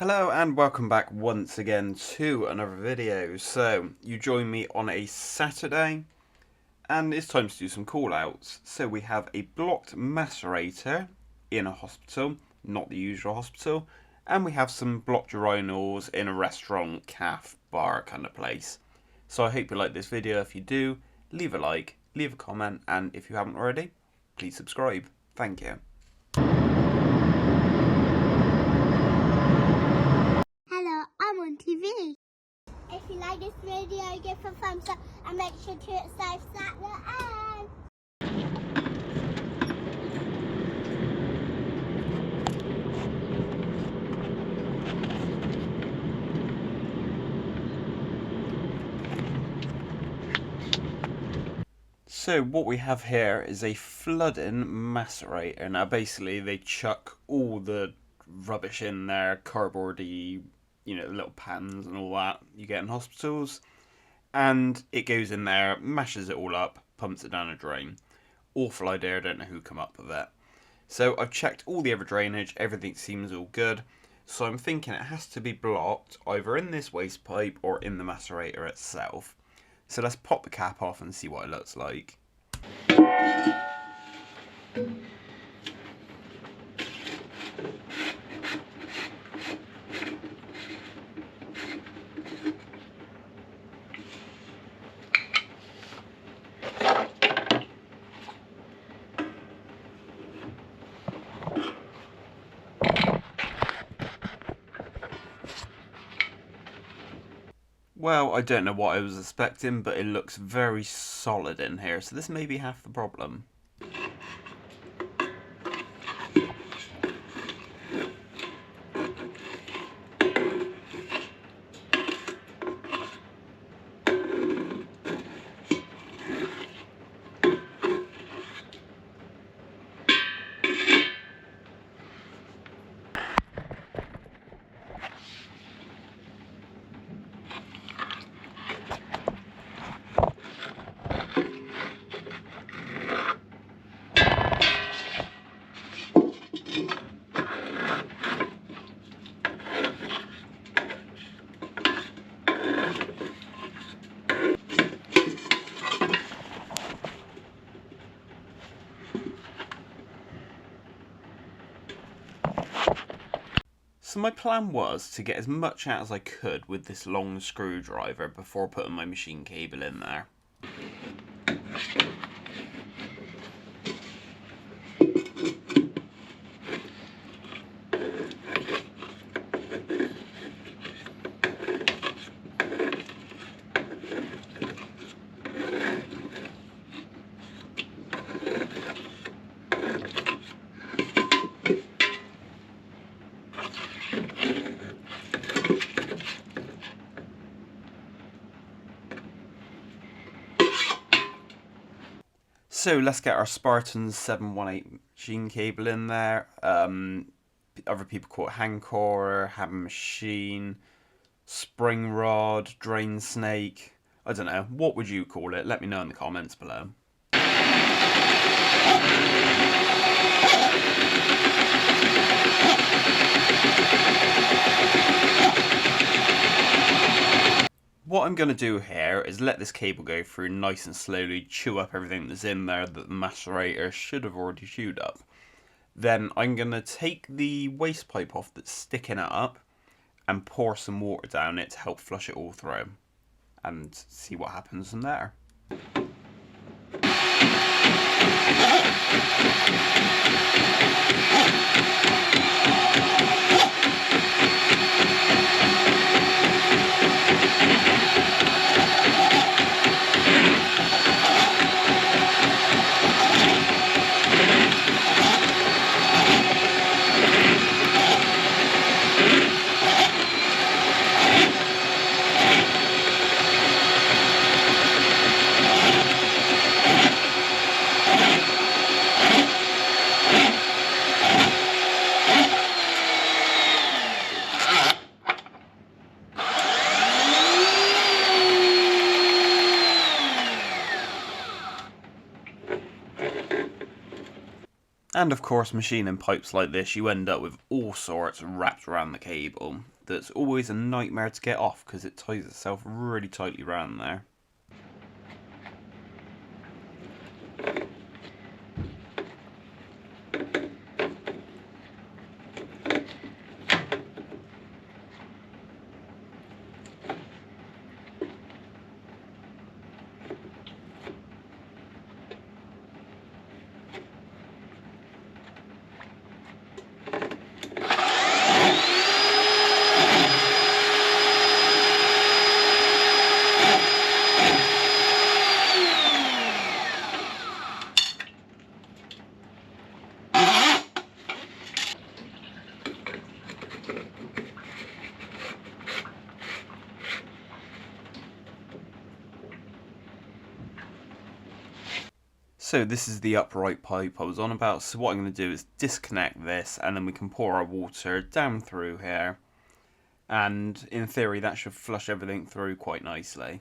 Hello and welcome back once again to another video. So you join me on a Saturday and it's time to do some call outs. So we have a blocked macerator in a hospital, not the usual hospital, and we have some blocked urinals in a restaurant, cafe, bar kind of place. So I hope you like this video. If you do, leave a like, leave a comment, and if you haven't already, please subscribe. Thank you. I'm on TV. If you like this video, give a thumbs up and make sure to hit subscribe at the end. So what we have here is a flooding macerator. Now basically they chuck all the rubbish in there, cardboardy, little pans and all that you get in hospitals, and it goes in there, mashes it all up, pumps it down a drain. Awful idea, I don't know who come up with it. So I've checked all the other drainage, everything seems all good, so I'm thinking it has to be blocked either in this waste pipe or in the macerator itself. So let's pop the cap off and see what it looks like. Well, I don't know what I was expecting, but it looks very solid in here, so this may be half the problem. So my plan was to get as much out as I could with this long screwdriver before putting my machine cable in there. So let's get our Spartan 718 machine cable in there. Other people call it hand core, hammer machine, spring rod, drain snake. I don't know. What would you call it? Let me know in the comments below. What I'm going to do here is let this cable go through nice and slowly, chew up everything that's in there that the macerator should have already chewed up. Then I'm going to take the waste pipe off that's sticking it up and pour some water down it to help flush it all through and see what happens from there. And of course, machining pipes like this, you end up with all sorts wrapped around the cable. That's always a nightmare to get off because it ties itself really tightly around there. So this is the upright pipe I was on about, so what I'm going to do is disconnect this and then we can pour our water down through here, and in theory that should flush everything through quite nicely.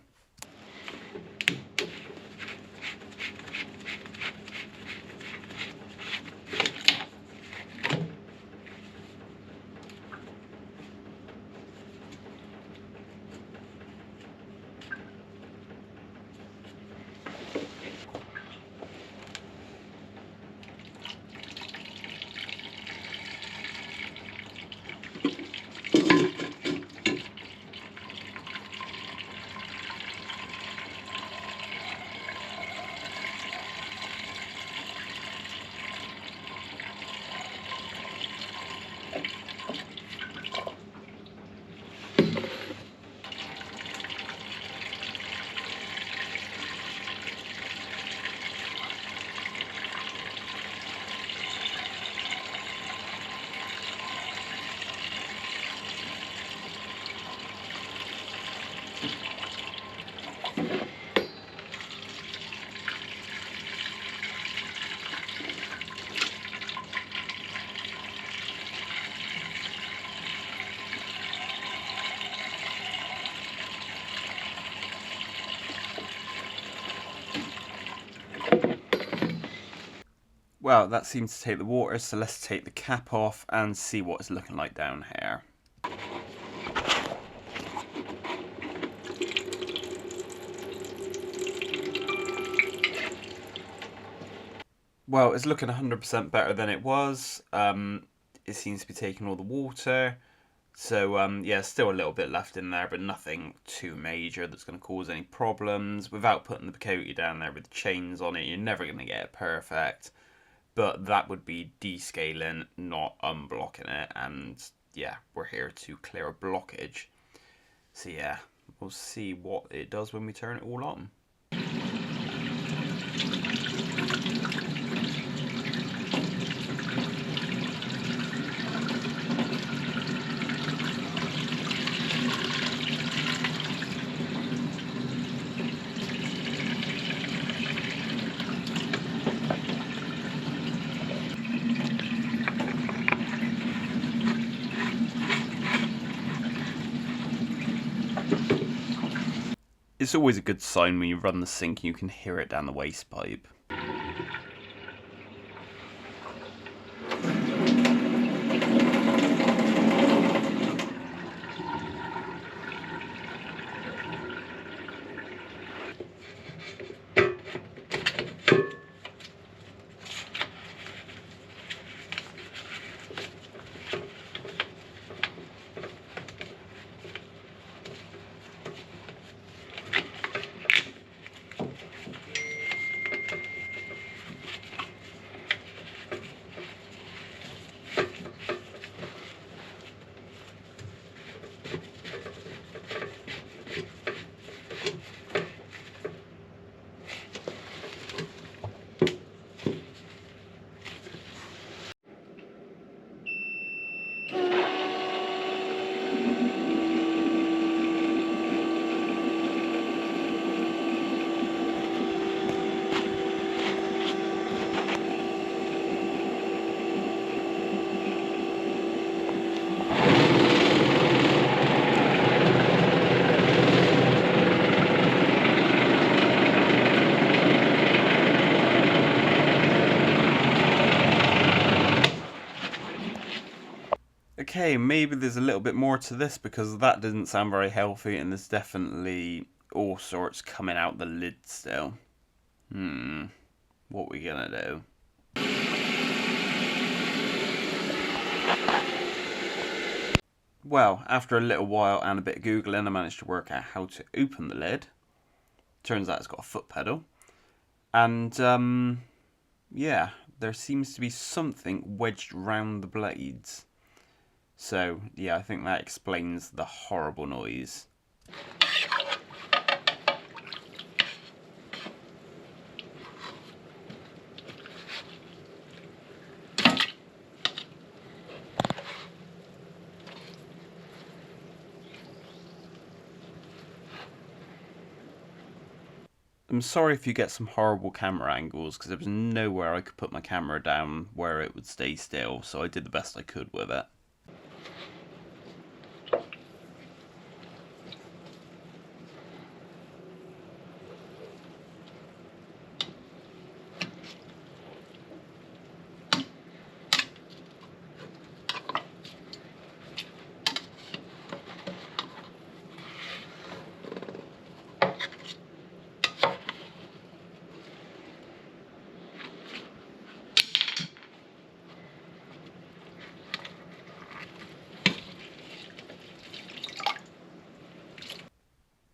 Well, that seems to take the water, so let's take the cap off and see what it's looking like down here. Well, it's looking 100% better than it was. It seems to be taking all the water. So, yeah, still a little bit left in there, but nothing too major that's going to cause any problems. Without putting the Picote down there with chains on it, you're never going to get it perfect. But that would be descaling, not unblocking it. And, yeah, we're here to clear a blockage. So, yeah, we'll see what it does when we turn it all on. It's always a good sign when you run the sink and you can hear it down the waste pipe. Okay, maybe there's a little bit more to this because that didn't sound very healthy and there's definitely all sorts coming out the lid still. What we gonna do? Well, after a little while and a bit of Googling, I managed to work out how to open the lid. Turns out it's got a foot pedal. And, yeah, there seems to be something wedged round the blades. So, yeah, I think that explains the horrible noise. I'm sorry if you get some horrible camera angles, because there was nowhere I could put my camera down where it would stay still, so I did the best I could with it.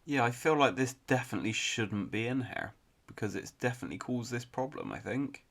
Yeah, I feel like this definitely shouldn't be in here, because it's definitely caused this problem, I think.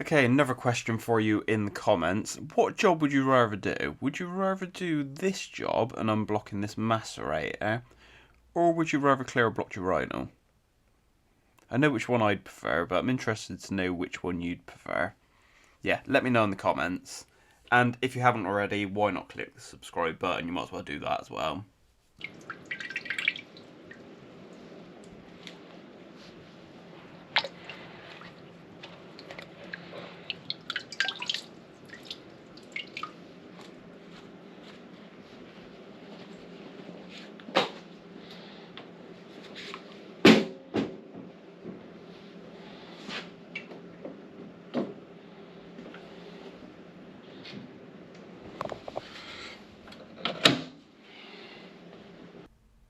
Okay, another question for you in the comments. What job would you rather do? Would you rather do this job and unblocking this macerator, or would you rather clear a blocked urinal? I know which one I'd prefer, but I'm interested to know which one you'd prefer. Yeah, let me know in the comments. And if you haven't already, why not click the subscribe button? You might as well do that as well.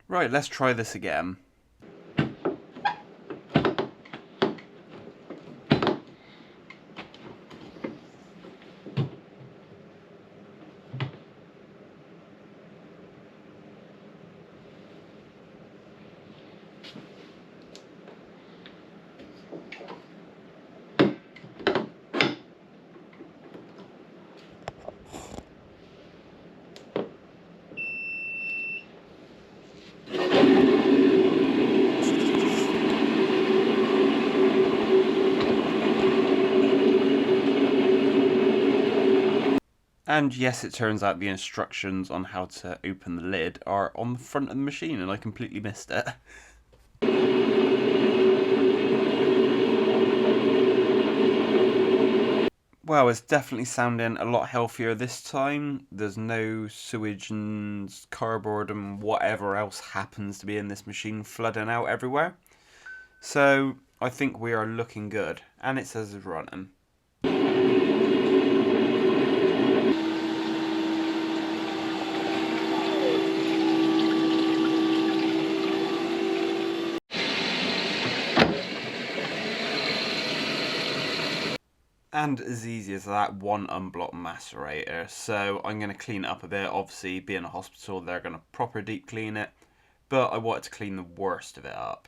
Right, let's try this again. And yes, it turns out the instructions on how to open the lid are on the front of the machine, and I completely missed it. Well, it's definitely sounding a lot healthier this time. There's no sewage and cardboard and whatever else happens to be in this machine flooding out everywhere. So I think we are looking good, and it says it's running. And as easy as that, one unblocked macerator. So I'm going to clean it up a bit. Obviously, being a hospital, they're going to proper deep clean it. But I wanted to clean the worst of it up.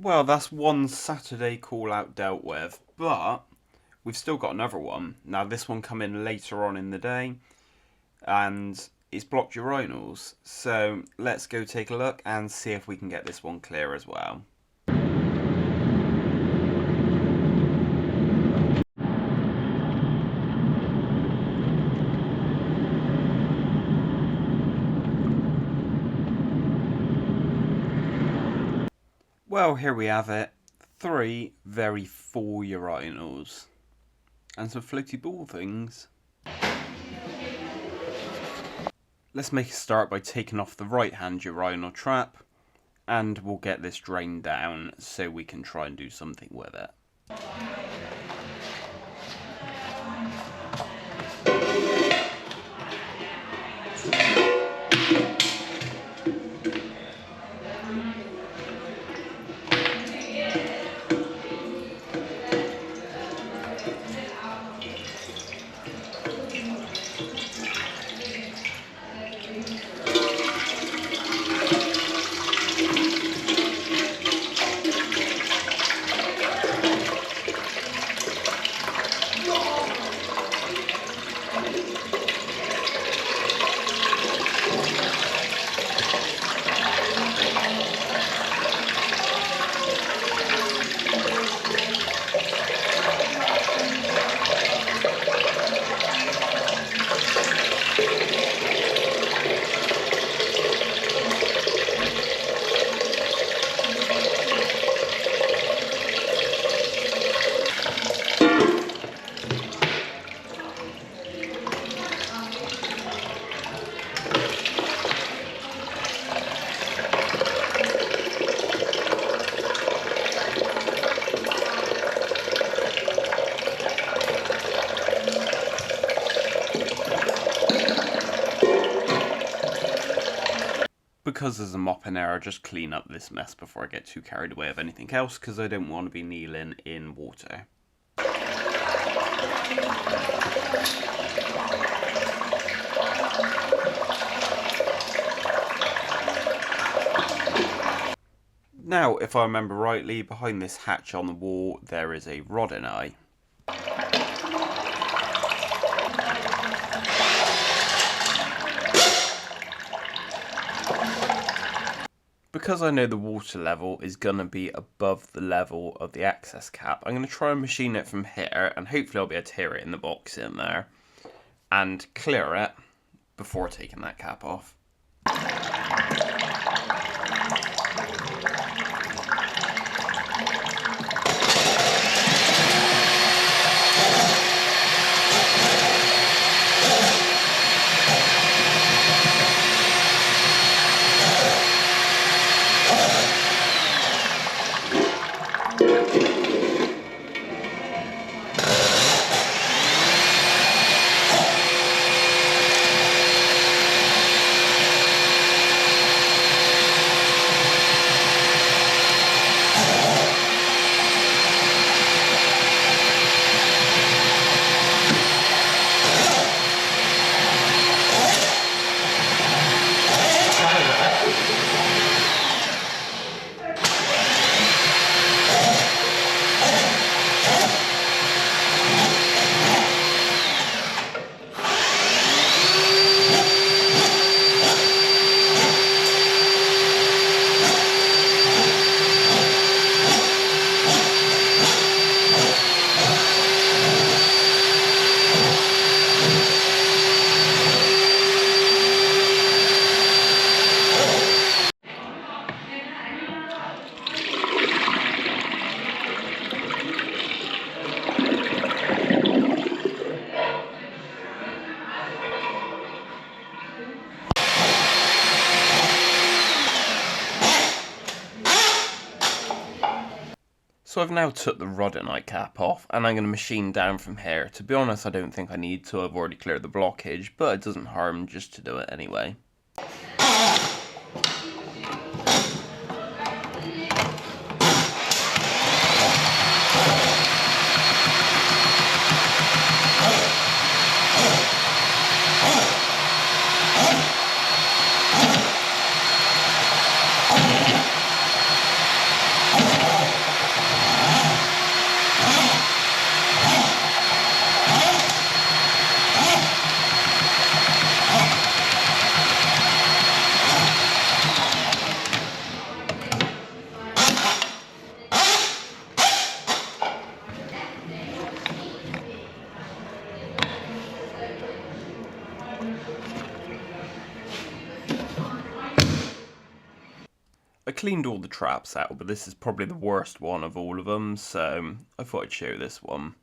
Well, that's one Saturday call out dealt with, but we've still got another one. Now, this one come in later on in the day, and it's blocked urinals. So let's go take a look and see if we can get this one clear as well. Well, here we have it. 3 very full urinals. And some floaty ball things. Let's make a start by taking off the right hand urinal trap. And we'll get this drained down so we can try and do something with it. because there's a mop in there, I'll just clean up this mess before I get too carried away with anything else, because I don't want to be kneeling in water. Now, if I remember rightly, behind this hatch on the wall, there is a rodding eye. Because I know the water level is going to be above the level of the access cap, I'm going to try and machine it from here, and hopefully I'll be able to hear it in the box in there, and clear it before taking that cap off. So I've now took the rhodonite cap off, and I'm going to machine down from here. To be honest, I don't think I need to. I've already cleared the blockage, but it doesn't harm just to do it anyway. I cleaned all the traps out, but this is probably the worst one of all of them, so I thought I'd show this one.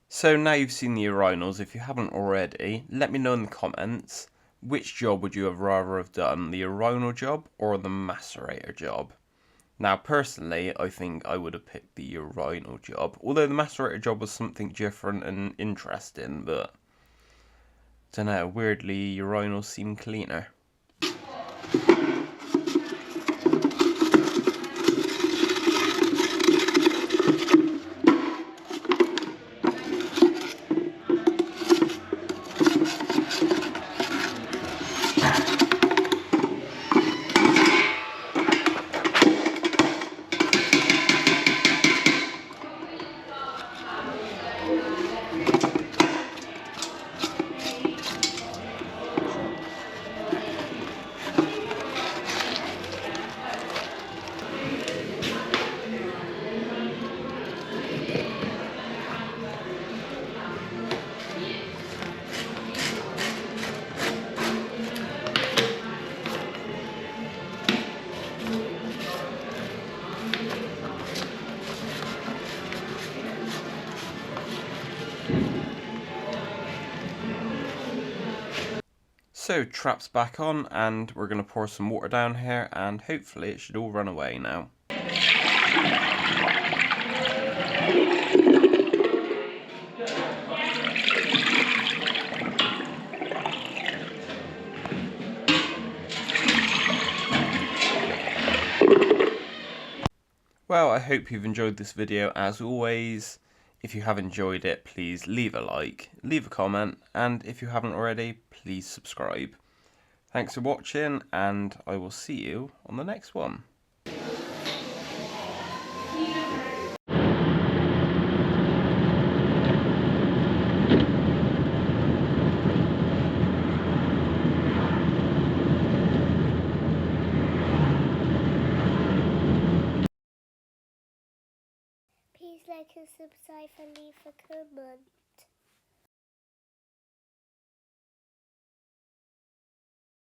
So now you've seen the urinals, if you haven't already, let me know in the comments, which job would you have rather have done, the urinal job or the macerator job? Now personally, I think I would have picked the urinal job, although the macerator job was something different and interesting, but I don't know, weirdly urinals seem cleaner. So trap's back on, and we're going to pour some water down here, and hopefully it should all run away now. Well, I hope you've enjoyed this video as always. If you have enjoyed it, please leave a like, leave a comment, and if you haven't already, please subscribe. Thanks for watching, and I will see you on the next one. Please like and subscribe and leave a comment.